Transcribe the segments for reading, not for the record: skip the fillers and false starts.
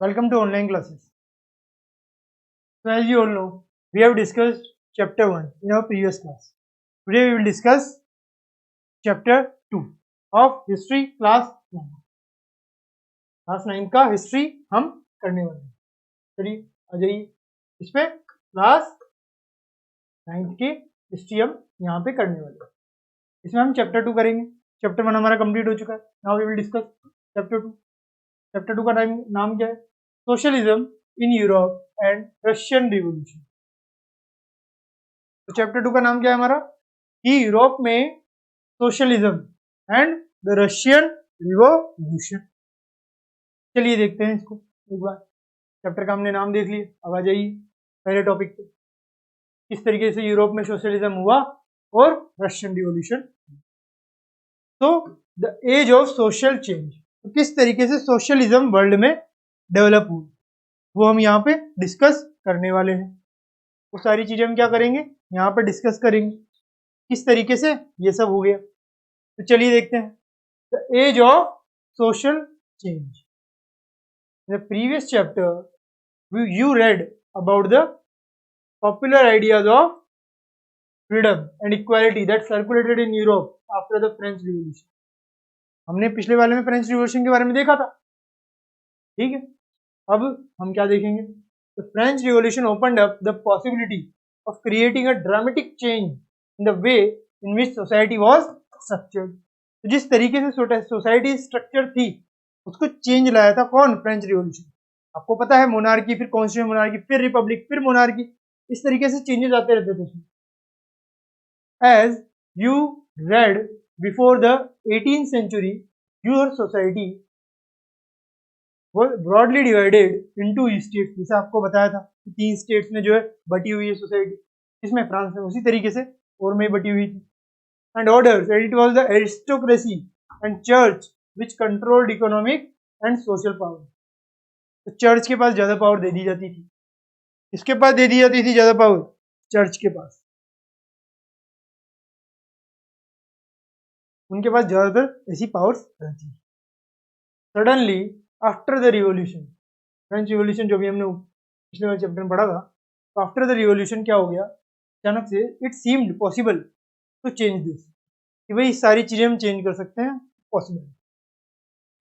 Welcome to online classes. So as you all know, we have discussed chapter 1 in our previous class. Today we will discuss chapter 2 of history class 9. Class 9 का history हम करने वाले हैं. चलिए आ जाइए इस पे. क्लास 9 की हिस्ट्री हम यहाँ पे करने वाले हैं. इसमें हम चैप्टर 2 करेंगे. चैप्टर 1 हमारा कंप्लीट हो चुका है. Now we will discuss chapter 2. Chapter 2 का नाम क्या है? Socialism in Europe and Russian revolution. तो चैप्टर 2 का नाम क्या है हमारा? कि यूरोप में socialism and the Russian revolution. चलिए देखते हैं इसको एक बार. चैप्टर का हमने नाम देख लिया. अब आ जाइए पहले टॉपिक पे. किस तरीके से यूरोप में सोशलिज्म हुआ और रशियन रिवॉल्यूशन. तो the age of social change. तो किस तरीके से सोशलिज्म वर्ल्ड में डेवलप हुआ वो हम यहाँ पे डिस्कस करने वाले हैं. वो सारी चीजें हम क्या करेंगे यहाँ पे डिस्कस करेंगे. किस तरीके से ये सब हो गया. तो चलिए देखते हैं. The age of social change. In the previous chapter, you read about the popular ideas of freedom and equality that circulated in Europe after the French Revolution. हमने पिछले वाले में फ्रेंच रिवॉल्यूशन के बारे में देखा था. ठीक है. अब हम क्या देखेंगे? The French Revolution opened up the possibility of creating a dramatic change in the way in which society was structured. तो जिस तरीके से सोसाइटी स्ट्रक्चर थी उसको चेंज लाया था कौन? French revolution. आपको पता है मोनार्की, फिर कॉन्स्टिट्यूशन मोनार्की, फिर रिपब्लिक, फिर मोनार्की. इस तरीके से चेंजेस आते रहते थे. As you read before the 18th century, your society was broadly divided into states. जैसे आपको बताया था 3 स्टेट्स में जो है बटी हुई है सोसाइटी. इसमें फ्रांस में उसी तरीके से और में बटी हुई थी. And orders, and it was the aristocracy and church which controlled economic and social power. तो चर्च के पास ज्यादा पावर दे दी जाती थी. किसके पास दे दी जाती थी ज्यादा पावर? चर्च के पास. उनके पास ज्यादातर ऐसी पावर्स रहती है. Suddenly after the revolution, French revolution जो भी हमने पिछले वाले चैप्टर में पढ़ा था, तो आफ्टर द रिवॉल्यूशन क्या हो गया? अचानक से it seemed possible to change this. कि भाई सारी चीजें हम चेंज कर सकते हैं. Possible.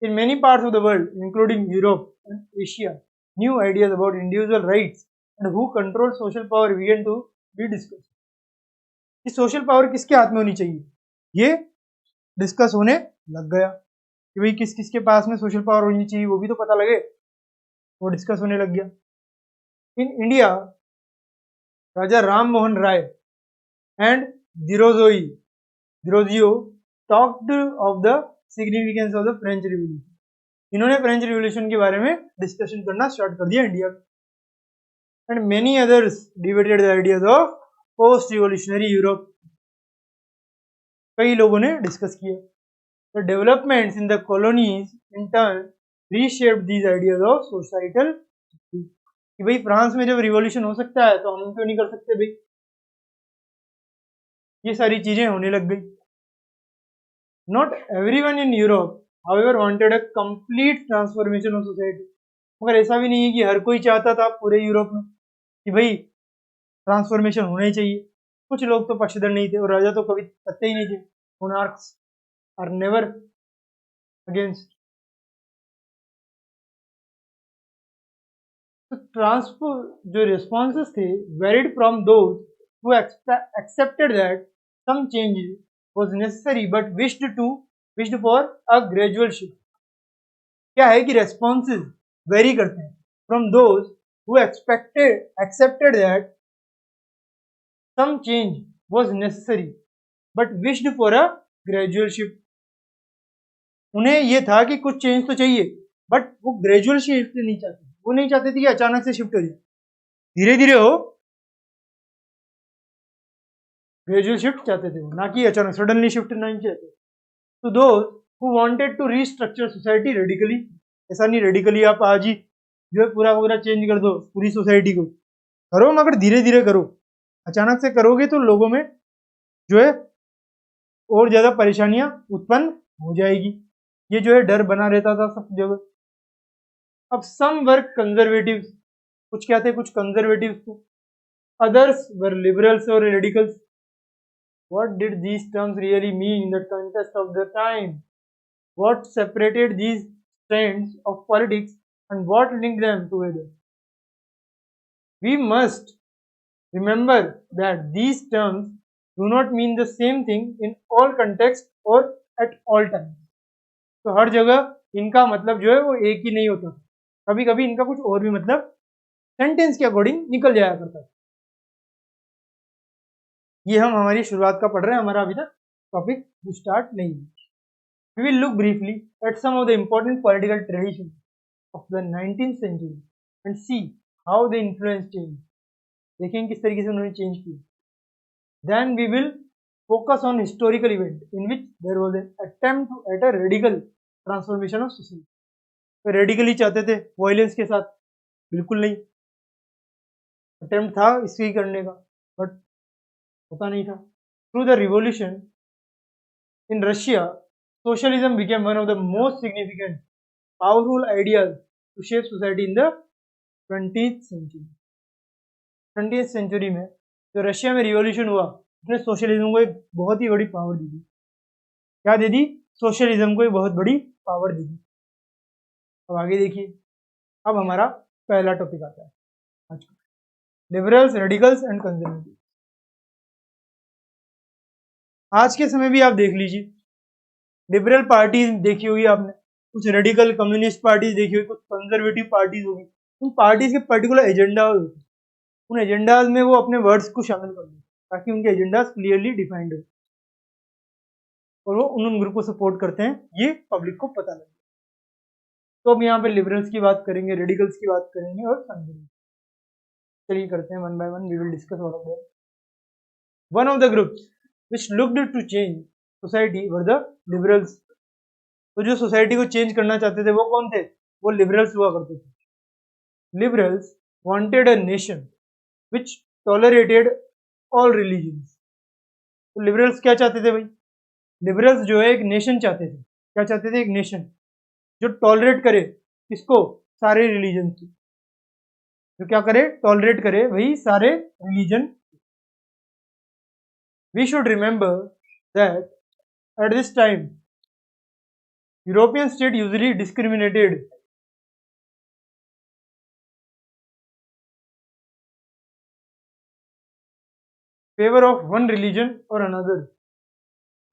In many parts of the world, including Europe and Asia, new ideas about individual rights and who controls social power began to be discussed. कि social power किसके हाथ में होनी चाहिए ये डिस्कस होने लग गया. कि भाई किस किस के पास में सोशल पावर होनी चाहिए वो भी तो पता लगे. वो डिस्कस होने लग गया. In India, Raja Ram Mohan Roy and Derozio talked of the significance of the French revolution. इन्होंने फ्रेंच रिवॉल्यूशन के बारे में डिस्कशन करना स्टार्ट कर दिया इंडिया में. And many others debated the ideas of post revolutionary Europe. कई लोगों ने डिस्कस किया. The developments in the colonies in turn reshaped these ideas of societal. कि भाई फ्रांस में जब रिवॉल्यूशन हो सकता है तो हम क्यों नहीं कर सकते भाई. ये सारी चीजें होने लग गई. Not everyone in Europe however wanted a complete transformation of society. मगर ऐसा भी नहीं है कि हर कोई चाहता था पूरे यूरोप में कि भाई ट्रांसफॉर्मेशन होना ही चाहिए. कुछ लोग तो पक्षधर नहीं थे और राजा तो कभी करते ही नहीं थे. Monarchs are never against. तो ट्रांसफर जो रिस्पॉन्सेस थे varied from those who accepted that some change was necessary but wished for a gradual shift. क्या है कि रेस्पॉन्सेज वेरी करते हैं from those who accepted that some change was necessary but wished for a gradual shift. उन्हें यह था कि कुछ चेंज तो चाहिए बट वो ग्रेजुअल शिफ्ट नहीं चाहते. वो नहीं चाहते थे कि अचानक से शिफ्ट हो जाए. धीरे धीरे हो. ग्रेजुअल शिफ्ट चाहते थे ना कि अचानक सडनली शिफ्ट नहीं चाहते. तो those who wanted to restructure society radically. ऐसा नहीं रेडिकली आप आज ही जो है पूरा चेंज कर दो पूरी सोसाइटी को. करो मगर धीरे धीरे करो. अचानक से करोगे तो लोगों में जो है और ज्यादा परेशानियां उत्पन्न हो जाएगी. ये जो है डर बना रहता था सब जगह. अब सम वर कंजर्वेटिव, कुछ क्या थे, कुछ कंजर्वेटिव थे, अदर्स वर लिबरल्स और radicals. What did these terms really mean in the context of the time? What separated these strands of politics and what linked them together? We must remember that these terms do not mean the same thing in all contexts or at all times. तो हर जगह इनका मतलब जो है वो एक ही नहीं होता, कभी कभी इनका कुछ और भी मतलब सेंटेंस के अकॉर्डिंग निकल जाया करता है. ये हम हमारी शुरुआत का पढ़ रहे हैं, हमारा अभी तक टॉपिक स्टार्ट नहीं है. We will look briefly at some of the important political traditions of the 19th century and see how they influenced change. देखेंगे किस तरीके से उन्होंने चेंज किया. Then we will focus on historical event in which there was an attempt at a radical transformation of society. तो radically चाहते थे violence के साथ, बिल्कुल नहीं, अटेम्प्ट था इसके ही करने का, बट होता नहीं था. Through the revolution in Russia, socialism became one of the most significant, powerful ideas to shape society in the 20th century. 20th century में जो रशिया में रिवॉल्यूशन हुआ, उसने सोशलिज्म को एक बहुत ही बड़ी पावर दी थी. क्या दे दी? सोशलिज्म को एक बहुत बड़ी पावर दी थी. अब आगे देखिए, अब हमारा पहला टॉपिक आता है आज का, लिबरल्स, रेडिकल्स एंड कंजर्वेटिव. आज के समय भी आप देख लीजिए, लिबरल पार्टीज देखी होगी आपने, कुछ रेडिकल कम्युनिस्ट पार्टीज देखी होगी, कुछ कंजर्वेटिव पार्टीज होगी. उन पार्टीज के पर्टिकुलर एजेंडा होते हैं, उन एजेंडाज में वो अपने वर्ड्स को शामिल कर दें ताकि उनके एजेंडाज क्लियरली डिफाइंड हो और वो उन ग्रुप को सपोर्ट करते हैं, ये पब्लिक को पता लगे. तो अब यहाँ पे लिबरल्स की बात करेंगे, रेडिकल्स की बात करेंगे और कंजर्वेटिव. चलिए करते हैं one by one, we will discuss all of them. One of the groups which looked to change society were the liberals. तो जो सोसाइटी को चेंज करना चाहते थे वो कौन थे? वो लिबरल्स हुआ करते थे. Liberals wanted a nation which tolerated all religions. तो लिबरल्स क्या चाहते थे भाई? लिबरल्स जो है एक नेशन चाहते थे. क्या चाहते थे? एक नेशन जो टॉलरेट करे किसको? सारे रिलीजन की. जो क्या करे? टॉलरेट करे वही सारे religion. We should remember that at this time European state usually discriminated favor of one religion or another.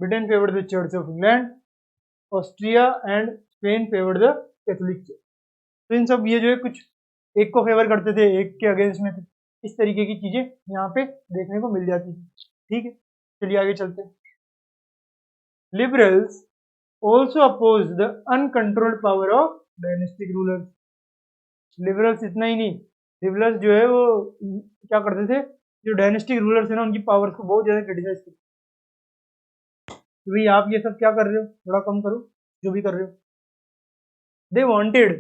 Britain favored the Church of England, Austria and Spain favored the Catholic Church. तो इन सब ये जो है कुछ एक को favour करते थे, एक के अगेंस्ट में थे. इस तरीके की चीजें यहाँ पे देखने को मिल जाती थी. ठीक है, चलिए आगे चलते हैं. Liberals also opposed the uncontrolled power of dynastic rulers. Liberals इतना ही नहीं, liberals जो है वो क्या करते थे, जो डायनेस्टिक रूलर्स है ना उनकी पावर्स को बहुत ज्यादा क्रिटिसाइज करते. भाई आप ये सब क्या कर रहे हो, थोड़ा कम करो जो भी कर रहे हो. They wanted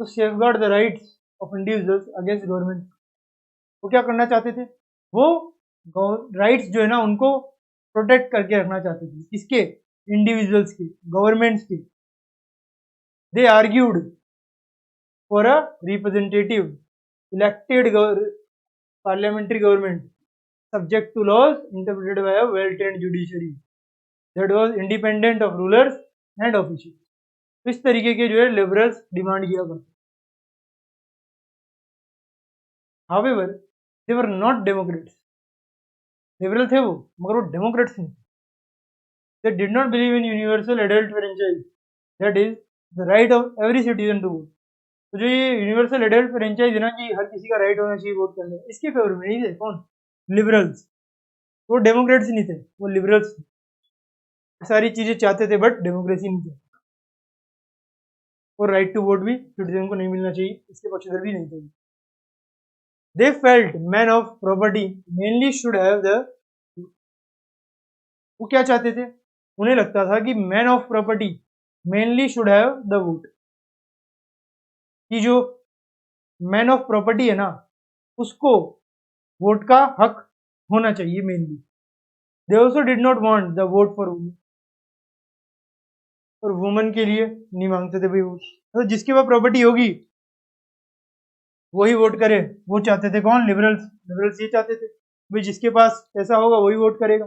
to safeguard the rights of individuals against government. वो क्या करना चाहते थे? वो राइट्स जो है ना उनको प्रोटेक्ट करके रखना चाहते थे. किसके? इंडिविजुअल्स के, गवर्नमेंट्स के. They argued for a representative elected parliamentary government subject to laws interpreted by a well trained judiciary that was independent of rulers and officials. तो इस तरीके के जो है लिबरल्स डिमांड किया करते. However, they were not Democrats. Liberal थे वो, मगर वो डेमोक्रेट्स नहीं. They did not believe in universal adult franchise, that is the right of every citizen to vote. तो जो ये यूनिवर्सल एडल्ट फ्रेंचाइज है ना कि हर किसी का राइट होना चाहिए वोट करने, इसके फेवर में नहीं थे. कौन? लिबरल्स. वो डेमोक्रेट्स नहीं थे, वो लिबरल्स थे. सारी चीजें चाहते थे बट डेमोक्रेसी नहीं थे. और राइट टू वोट भी सिटीजन को नहीं मिलना चाहिए, इसके पक्षधर भी नहीं थे. They felt men of property mainly should have the. वो क्या चाहते थे? उन्हें लगता था कि man of property mainly should have the vote. कि जो मैन ऑफ प्रॉपर्टी है ना उसको वोट का हक होना चाहिए mainly. They also did not want the vote for women. और वुमेन के लिए नहीं मांगते थे भाई वोट. तो जिसके पास प्रॉपर्टी होगी वही वोट करे, वो चाहते थे कौन? लिबरल्स। लिबरल्स ये चाहते थे भाई जिसके पास पैसा होगा वही वोट करेगा।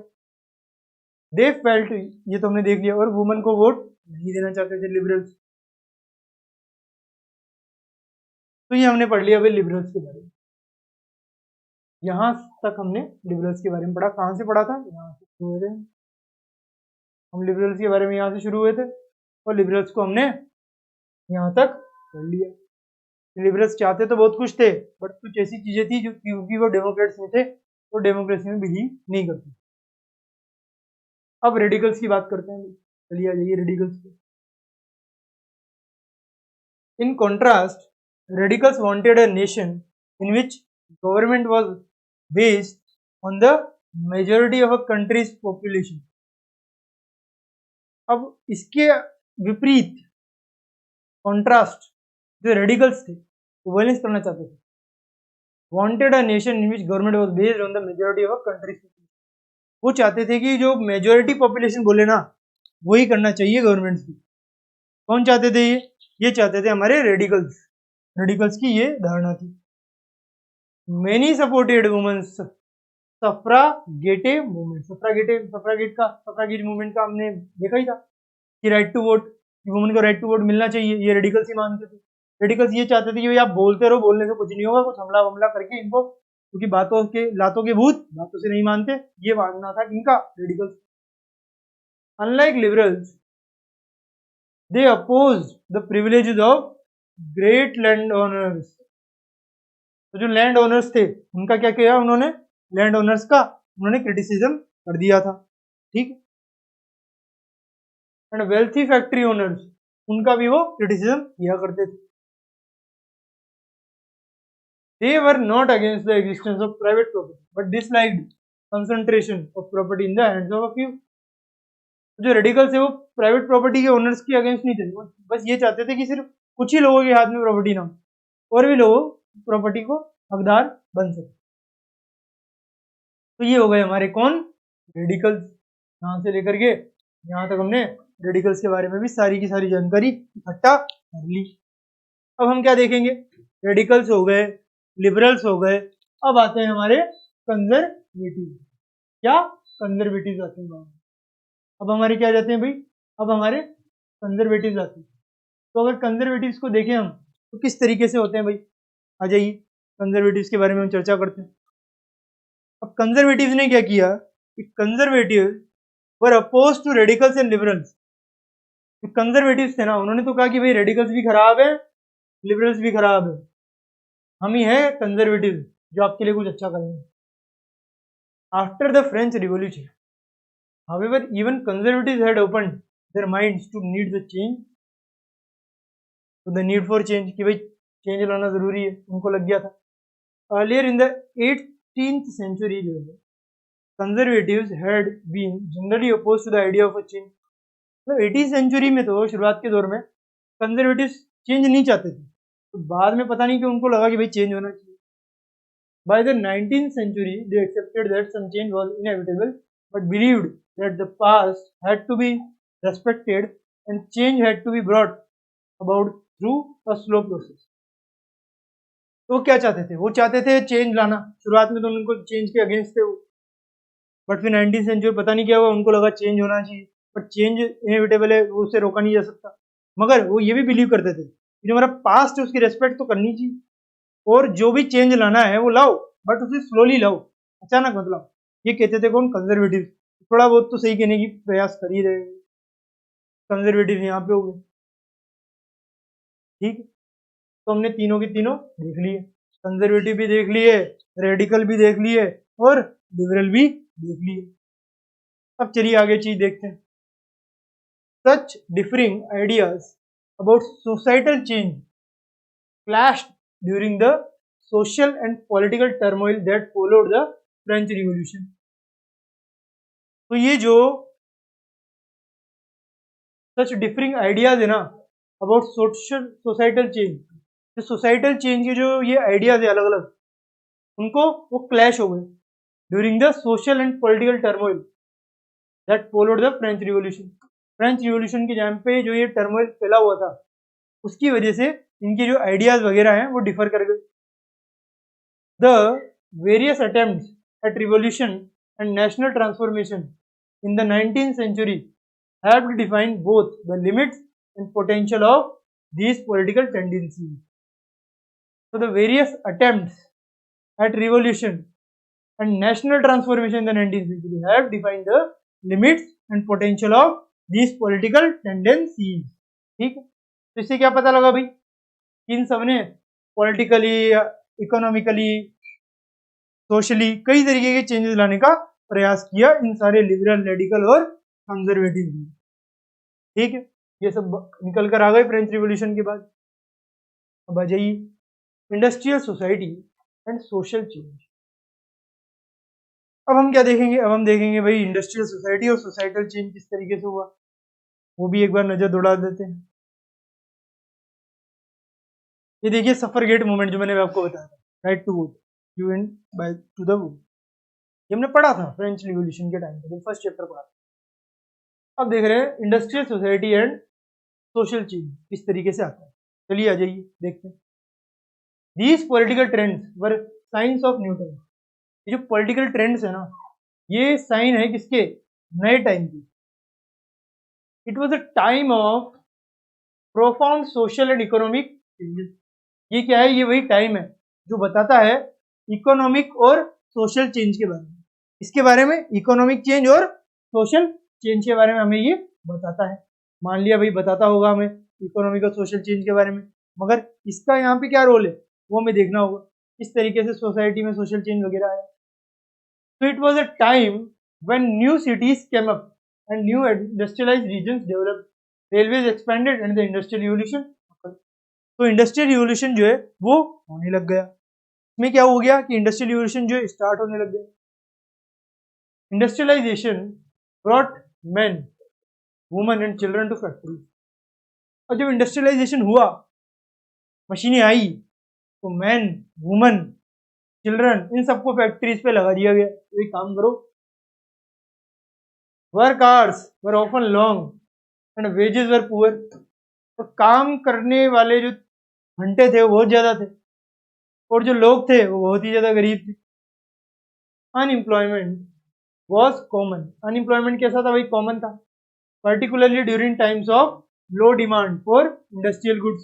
दे फेल्ट, ये तो हमने देख लिया, और वुमन को वोट नहीं देना चाहते थे लिबरल्स। तो ये हमने पढ़ लिया भाई लिबरल्स के बारे में। यहां तक हमने लिबरल्स के बारे में पढ़ा। कहां से पढ़ा था? यहाँ से शुरू हुए थे हम लिबरल्स के बारे में, यहाँ से शुरू हुए थे, और लिबरल्स को हमने यहाँ तक पढ़ लिया। लिबरल्स चाहते तो बहुत कुछ थे, बट कुछ ऐसी चीजें थी जो, क्योंकि वो डेमोक्रेट्स में थे, वो डेमोक्रेसी में बिलीव नहीं करते। अब रेडिकल्स की बात करते हैं। चलिए आ जाइए रेडिकल्स पे। In contrast, radicals wanted a nation in which government was based on the majority of a country's population. अब इसके विपरीत कॉन्ट्रास्ट जो रेडिकल्स थे वो बैलेंस करना चाहते थे। Wanted a nation in which government was based on the majority of a countries. वो चाहते थे कि जो मेजॉरिटी पॉपुलेशन बोले ना वही करना चाहिए गवर्नमेंट की। कौन चाहते थे? ये चाहते थे हमारे रेडिकल्स। रेडिकल्स की ये धारणा थी। Many supported women's suffragette movement. Suffragette movement का हमने देखा ही था कि राइट टू वोट, वुमेन को राइट टू वोट मिलना चाहिए, ये रेडिकल्स ही मानते थे। रेडिकल्स ये चाहते थे कि भाई आप बोलते रहो, बोलने से कुछ नहीं होगा, कुछ हमला वमला करके इनको, क्योंकि बातों के लातों के भूत बातों से नहीं मानते, ये मानना था इनका radicals. Unlike liberals they oppose the privileges of great land owners. तो जो लैंड ओनर्स थे उनका क्या किया उन्होंने? लैंड ओनर्स का उन्होंने क्रिटिसिज्म कर दिया था, ठीक। एंड वेल्थी फैक्ट्री ओनर्स, उनका भी वो क्रिटिसिज्म किया करते थे। They were not against the existence of private property, but disliked concentration of property in the hands of a few. जो रेडिकल्स है वो प्राइवेट प्रॉपर्टी के ओनर्स के अगेंस्ट नहीं थे, बस ये चाहते थे कि सिर्फ कुछ ही लोगों के हाथ में प्रॉपर्टी ना हो और भी लोग प्रॉपर्टी को हकदार बन सके। तो ये हो गए हमारे कौन? रेडिकल्स। यहां से लेकर के यहां तक हमने रेडिकल्स के बारे में भी सारी की सारी जानकारी इकट्ठा कर ली। अब हम क्या देखेंगे? रेडिकल्स हो गए, लिबरल्स हो गए, अब आते हैं हमारे कंजर्वेटिव। क्या? कंजर्वेटिव आते हैं। अब हमारे क्या जाते हैं भाई? अब हमारे कंजर्वेटिव आते हैं। तो अगर कंजर्वेटिव्स को देखें हम तो किस तरीके से होते हैं भाई, आ जाइए कंजर्वेटिव्स के बारे में हम चर्चा करते हैं। अब कंजर्वेटिव्स ने क्या किया कि conservative were oppose to radicals and liberals. Conservatives थे ना, उन्होंने तो कहा कि भाई रेडिकल्स भी खराब है, लिबरल्स भी खराब है, हम ही है कंजर्वेटिव जो आपके लिए कुछ अच्छा करेंगे। After the French revolution, however, even conservatives had opened their minds to need the change, to the need for change, कि भाई चेंज लाना जरूरी है, उनको लग गया था। Earlier in the 18th century, conservatives had been generally opposed to the idea of a change. तो 18th सेंचुरी में तो शुरुआत के दौर में कंजर्वेटिव्स चेंज नहीं चाहते थे, तो बाद में पता नहीं क्यों उनको लगा कि भाई चेंज होना चाहिए। By the 19th century, they accepted that some change was inevitable, but believed that the past had to be respected and change had to be brought about through a slow process. तो क्या चाहते थे? वो चाहते थे change लाना। शुरुआत में तो उनको चेंज के अगेंस्ट थे वो, बट फिर 19th सेंचुरी पता नहीं क्या हुआ, उनको लगा चेंज होना चाहिए, बट चेंज इनएविटेबल है, वो उसे रोका नहीं जा सकता। मगर वो ये भी बिलीव करते थे कि जो हमारा पास्ट है उसकी रेस्पेक्ट तो करनी चाहिए, और जो भी चेंज लाना है वो लाओ, बट उसे स्लोली लाओ, अचानक मत लाओ। ये कहते थे कौन? कंजर्वेटिव। थोड़ा बहुत तो सही कहने की प्रयास कर ही रहे, कंजर्वेटिव यहाँ पे हो गए, ठीक। तो हमने तीनों के तीनों देख लिए, कंजर्वेटिव भी देख लिए, रेडिकल भी देख लिए, और लिबरल भी देख लिए। अब चलिए आगे चीज देखते हैं। Such differing ideas about societal change clashed during the social and political turmoil that followed the French Revolution. तो ये जो सच डिफरिंग आइडियाज है ना अबाउट सोसाइटल चेंज, जो सोसाइटल चेंज के जो ये आइडियाज है अलग अलग, उनको वो क्लैश हो गए during the social and political turmoil that followed the French revolution. French revolution के टाइम पे जो ये टर्मोइल फैला हुआ था, उसकी वजह से इनके जो आइडियाज वगैरह हैं वो डिफर कर गए। The various attempts at revolution and national transformation in the 19th century helped define both the limits and potential of these political tendencies. So the various attempts at revolution and national transformation in the 19th century have defined the limits and potential of these political tendencies. ठीक है, तो इससे क्या पता लगा भाई, इन सबने politically, economically, socially कई तरीके के चेंजेस लाने का प्रयास किया, इन सारे लिबरल, रेडिकल और कंजर्वेटिव। ठीक है, ये सब निकल कर आ गए फ्रेंच रिवॉल्यूशन के बाद। अब आ जाइए industrial society and social change. अब हम क्या देखेंगे, अब हम देखेंगे भाई इंडस्ट्रियल सोसाइटी और सोसाइटल चेंज किस तरीके से हुआ, वो भी एक बार नजर दौड़ा देते हैं। ये देखिए सफरगेट मूवमेंट जो मैंने आपको बताया था, right to vote, given by to the vote, ये हमने पढ़ा था फ्रेंच रिवॉल्यूशन के टाइम पे, फर्स्ट चैप्टर पढ़ा। अब देख रहे हैं industrial society and social change किस तरीके से आता है। चलिए आ जाइए देखते हैं। These political trends were science of new time. ये जो पॉलिटिकल ट्रेंड्स है ना, ये साइन है किसके, नए टाइम की। It was a time of profound social and economic changes. ये क्या है, ये वही टाइम है जो बताता है इकोनॉमिक और सोशल चेंज के बारे में। इसके बारे में इकोनॉमिक चेंज और सोशल चेंज के बारे में हमें ये बताता है। मान लिया भाई बताता होगा हमें इकोनॉमिक और सोशल चेंज के बारे में, मगर इसका यहाँ पे क्या रोल है वो हमें देखना होगा, किस तरीके से सोसाइटी में सोशल चेंज वगैरह है। So it was a time when new cities came up and new industrialized regions developed, railways expanded and the industrial revolution occurred. तो इंडस्ट्रियल रिवोल्यूशन जो है वो होने लग गया। इसमें क्या हो गया कि इंडस्ट्रियल रिवोल्यूशन जो है स्टार्ट होने लग गया। Industrialisation brought men, women and children to factory. और जब इंडस्ट्रियलाइजेशन हुआ, मशीनें आई, तो मैन, वुमेन, चिल्ड्रन, इन सबको फैक्ट्रीज पे लगा दिया गया, तो काम करो। Work hours were often long and wages were poor. तो काम करने वाले जो घंटे थे वो बहुत ज्यादा थे, और जो लोग थे वो बहुत ही ज्यादा गरीब थे। Unemployment was common. अनएम्प्लॉयमेंट कैसा था भाई, कॉमन था, particularly during times of low demand for industrial goods.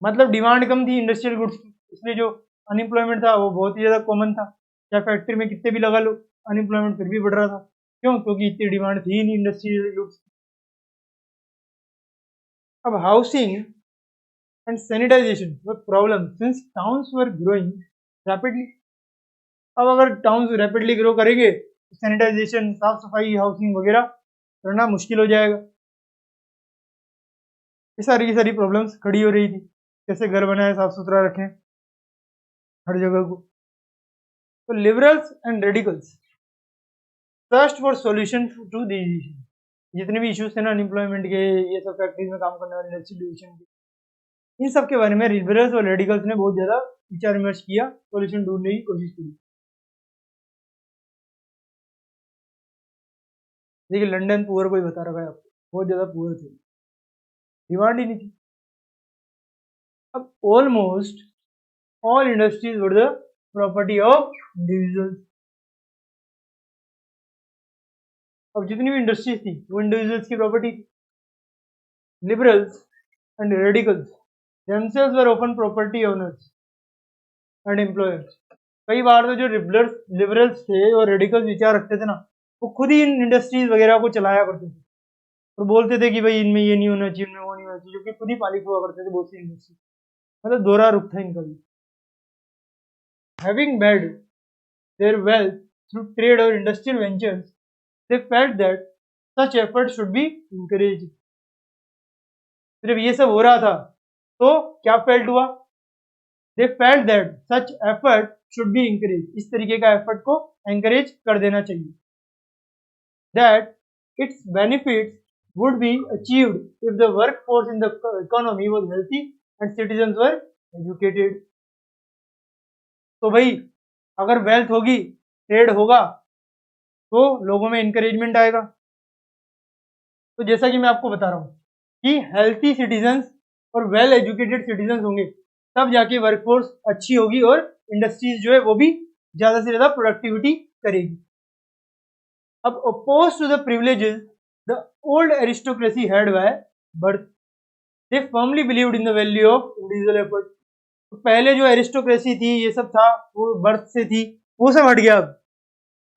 मतलब डिमांड कम थी इंडस्ट्रियल गुड्स की, इसलिए जो अनएम्प्लॉयमेंट था वो बहुत ही ज्यादा कॉमन था। चाहे फैक्ट्री में कितने भी लगा लो, अनएम्प्लॉयमेंट फिर भी बढ़ रहा था। क्यों, क्योंकि इतनी डिमांड थी नहीं इंडस्ट्रियल गुड्स। अब housing and sanitisation were problem since towns were growing rapidly. अब अगर टाउन्स रैपिडली ग्रो करेंगे तो सैनिटाइजेशन, साफ सफाई, हाउसिंग वगैरह करना मुश्किल हो जाएगा। ये सारी की सारी प्रॉब्लम्स खड़ी हो रही थी, कैसे घर बनाए, साफ सुथरा रखें हर जगह को। तो liberals and radicals search for solution to these issues. जितने भी इश्यूज थे ना अनएम्प्लॉयमेंट के, ये सब फैक्ट्रीज में काम करने वाले इंडस्ट्रियलाइजेशन के, इन सब के बारे में लिबरल्स और रेडिकल्स ने बहुत ज्यादा विचार विमर्श किया, सॉल्यूशन ढूंढने की कोशिश की। देखिए लंदन पुअर कोई बता रखा है आपको, बहुत ज्यादा पुअर थे, डिमांड ही नहीं थी। अब almost all industries were the property of individuals. अब जितनी भी इंडस्ट्रीज थी वो इंडिविजुअल्स की प्रॉपर्टी थी। Liberals and radicals themselves were often property owners and employers। कई बार तो जो लिबरल्स थे और रेडिकल्स विचार रखते थे ना, वो खुद ही इन इंडस्ट्रीज वगैरह को चलाया करते थे और बोलते थे कि भाई इनमें ये नहीं होना चाहिए, इनमें वो नहीं होना चाहिए, जो कि खुद ही मालिक हुआ करते थे बहुत सी इंडस्ट्री। मतलब दोहरा रुख था इनका भी। Having made their wealth through trade or industrial ventures, they felt that such efforts should be encouraged। जब ये सब हो रहा था तो क्या फेल्ट हुआ, they felt that such effort should be encourage. इस तरीके का एफर्ट को एंकरेज कर देना चाहिए। That it's benefits would be achieved if the work force in the economy was healthy and citizens were educated. तो भाई अगर वेल्थ होगी, ट्रेड होगा, तो लोगों में इंकरेजमेंट आएगा। तो जैसा कि मैं आपको बता रहा हूं कि हेल्थी सिटीजंस और वेल एजुकेटेड सिटीजंस होंगे तब जाके वर्कफोर्स अच्छी होगी और इंडस्ट्रीज जो है वो भी ज्यादा से ज्यादा प्रोडक्टिविटी करेगी। अब oppose to the privileges the old aristocracy had by birth, they firmly believed in the value of individual effort. तो पहले जो एरिस्टोक्रेसी थी ये सब था वो बर्थ से थी, वो सब हट गया।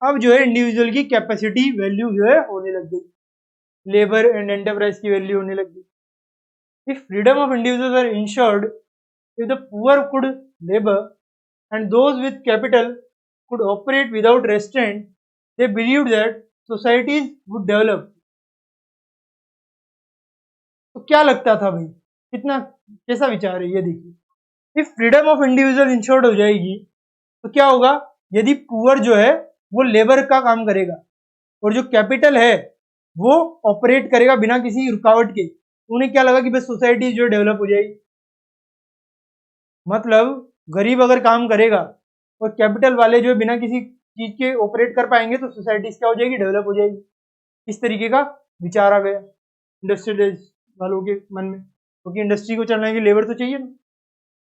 अब जो है इंडिविजुअल की कैपेसिटी वैल्यू जो है होने लग गई, लेबर एंड एंटरप्राइज की वैल्यू होने लग गई। If freedom of individuals were ensured, if the poor could labor and those with capital could operate without restraint, they believed that societies would develop. तो क्या लगता था भाई, कितना कैसा विचार है ये देखिए। If freedom of individual insured हो जाएगी तो क्या होगा, यदि पुअर जो है वो लेबर का काम करेगा और जो कैपिटल है वो ऑपरेट करेगा बिना किसी रुकावट के, उन्हें क्या लगा कि बस सोसाइटी जो डेवलप हो जाएगी। मतलब गरीब अगर काम करेगा और कैपिटल वाले जो बिना किसी चीज के ऑपरेट कर पाएंगे तो सोसाइटी क्या हो जाएगी, डेवलप हो जाएगी। इस तरीके का विचार आ गया इंडस्ट्रियलिस्ट वालों के मन में, क्योंकि इंडस्ट्री को चलने की लेबर तो चाहिए ना।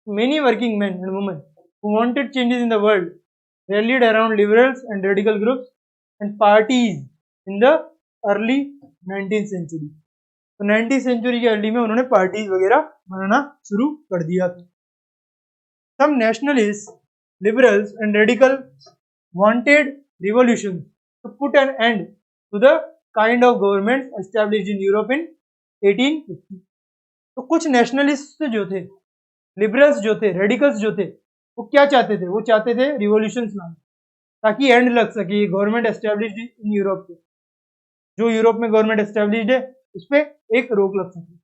Many working man and women who wanted changes in the world rallied around liberals and radical groups and parties in the early 19th century। तो 19th सेंचुरी के अर्ली में उन्होंने पार्टीज वगैरह बनाना शुरू कर दिया था। Some nationalists, liberals and radicals wanted revolution to put an end to the kind of government established in Europe in 1850। तो कुछ नेशनलिस्ट जो थे, लिबरल्स जो थे, रेडिकल्स जो थे, वो क्या चाहते थे, वो चाहते थे रिवॉल्यूशन लाना ताकि एंड लग सके गवर्नमेंट एस्टेब्लिश्ड इन यूरोप पे, जो यूरोप में गवर्नमेंट एस्टेब्लिश्ड है उस पर एक रोक लग सके।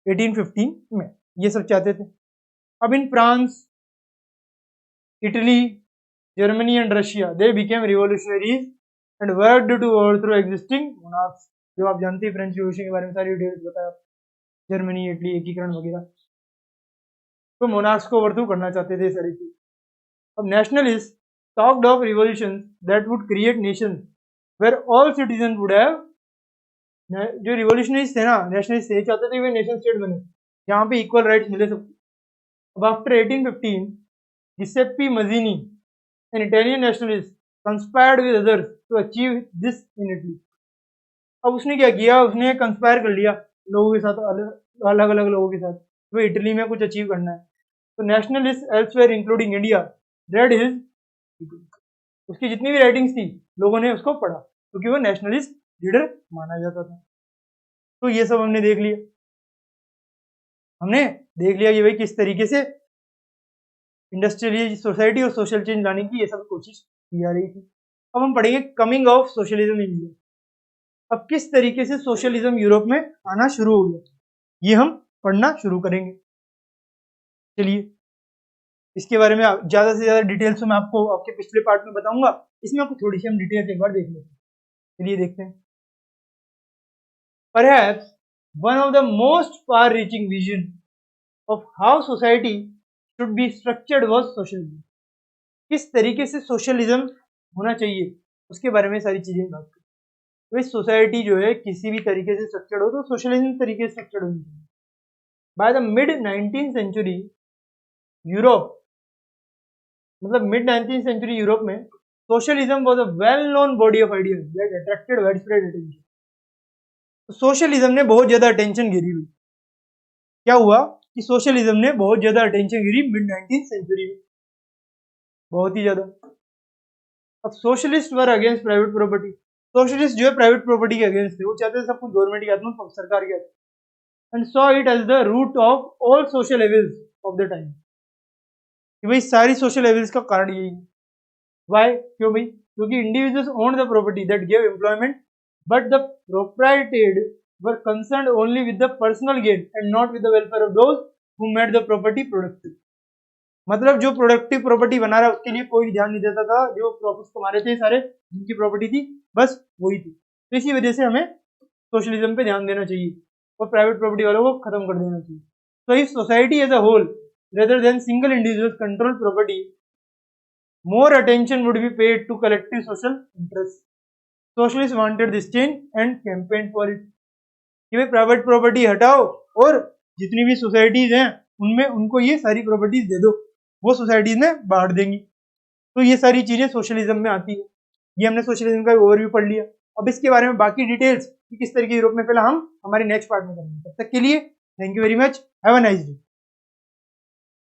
1815 में ये सब चाहते थे। अब in France, Italy, Germany and Russia they became revolutionaries and worked to overthrow existing monarchs. जो आप जानते हैं फ्रेंच रिवॉल्यूशन के बारे में सारी डिटेल्स बताया, जर्मनी, इटली, एकीकरण वगैरह, तो मोनार्क्स को ओवरथ्रो करना चाहते थे सारी चीज। अब nationalist talked of revolutions that would create nations where all citizen would have, जो रिवॉल्यूशनरीज थे ना, नेशनलिस्ट थे, चाहते थे वे नेशन स्टेट बने जहां पे इक्वल राइट्स मिले सबको। अब after 1815 Giuseppe Mazzini, an Italian nationalist, conspired with others to achieve this in Italy। अब उसने क्या किया, उसने कंस्पायर कर लिया लोगों के साथ, अलग अलग लोगों के साथ, वो इटली में कुछ अचीव करना है। तो nationalist elsewhere including India read his, उसकी जितनी भी राइटिंग्स थी लोगों ने उसको पढ़ा क्योंकि वो नेशनलिस्ट लीडर माना जाता था। तो ये सब हमने देख लिया, कि भाई किस तरीके से इंडस्ट्रियल सोसाइटी और सोशल चेंज लाने की ये सब कोशिश की जा रही थी। अब हम पढ़ेंगे coming of socialism in Europe. अब किस तरीके से सोशलिज्म यूरोप में आना शुरू हो गया, ये हम पढ़ना शुरू करेंगे। चलिए इसके बारे में ज्यादा से ज्यादा डिटेल्स मैं आपको आपके पिछले पार्ट में बताऊंगा, इसमें आपको थोड़ी सी हम डिटेल्स एक बार देख लेते हैं। चलिए देखते हैं। Perhaps one of the most far-reaching vision of how society should be structured was socialism। किस तरीके से सोशलिज्म होना चाहिए उसके बारे में सारी चीजें बात करें। तो इस सोसाइटी जो है किसी भी तरीके से स्ट्रक्चर्ड हो तो सोशलिज्म तरीके से स्ट्रक्चर्ड होनी चाहिए। By the mid 19th century Europe, मतलब मिड 19th सेंचुरी यूरोप में socialism was a well known body of ideas that attracted widespread attention. तो सोशलिज्म ने बहुत ज्यादा अटेंशन गिरी हुई। क्या हुआ कि सोशलिज्म ने बहुत ज्यादा अटेंशन गिरी मिड 19th सेंचुरी में, बहुत ही ज्यादा। अब socialist were against private property, socialist जो है प्राइवेट प्रॉपर्टी के अगेंस्ट थे, वो चाहते थे सब कुछ गवर्नमेंट के हाथ में, सरकार के हाथ में। And saw it as the root of all social evils of the time, कि भाई सारी सोशल एविल्स का कारण यही है। वाई, क्यों भाई, क्योंकि individuals own the property that give employment but the proprietors were concerned only with the personal gain and not with the welfare of those who made the property productive. मतलब जो productive property बना रहा है उसके लिए कोई ध्यान नहीं देता था, जो प्रॉफिट्स कमा रहे थे सारे जिनकी प्रॉपर्टी थी बस वही थी। तो इसी वजह से हमें सोशलिज्म पे ध्यान देना चाहिए और प्राइवेट प्रॉपर्टी वालों को खत्म कर देना चाहिए। So if society as a whole, rather than single individuals control property, more attention would be paid to collective social interests. Socialists wanted this change and campaigned for it. कि भाई private property हटाओ और जितनी भी societies हैं उनमें उनको ये सारी प्रॉपर्टीज दे दो, वो सोसाइटीज में बांट देंगी। तो ये सारी चीजें सोशलिज्म में आती है। ये हमने सोशलिज्म का ओवरव्यू पढ़ लिया। अब इसके बारे में बाकी डिटेल्स किस तरह की यूरोप में पहले हम हमारे नेक्स्ट पार्ट में करेंगे। तब तक के लिए thank you very much, have a nice day.